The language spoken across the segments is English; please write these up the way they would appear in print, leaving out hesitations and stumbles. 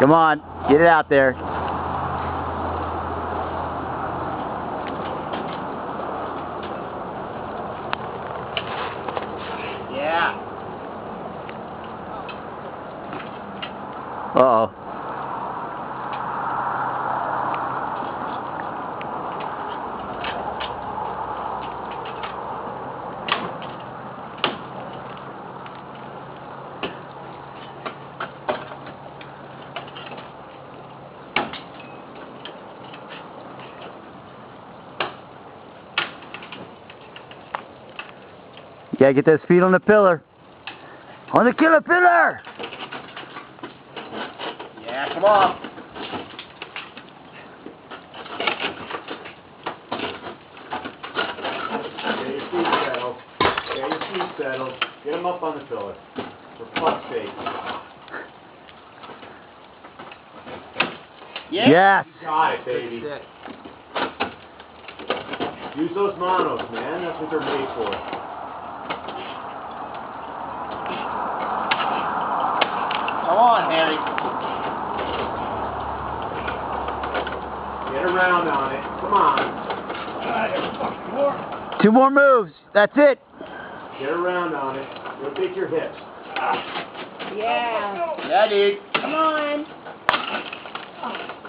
Come on, get it out there. Yeah. Uh-oh. You gotta get those feet on the pillar. On the killer pillar! Yeah, come on. Get your feet settled. Get your feet settled. Get them up on the pillar. For fuck's sake. Yeah. Yes! You got it, baby. That's it. Use those monos, man. That's what they're made for. Come on, Harry. Get around on it. Come on. Two more moves. That's it. Get around on it. Rotate your hips. Yeah. Yeah, dude. Come on.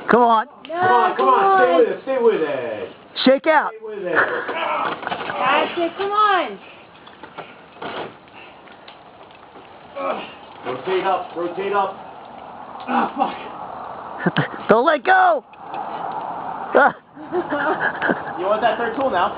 Come on. No, Come on. Stay with it. Stay with it. Shake out. Stay with it. That's it. Come on. Rotate up. Rotate up. Don't let go. You want that third tool now?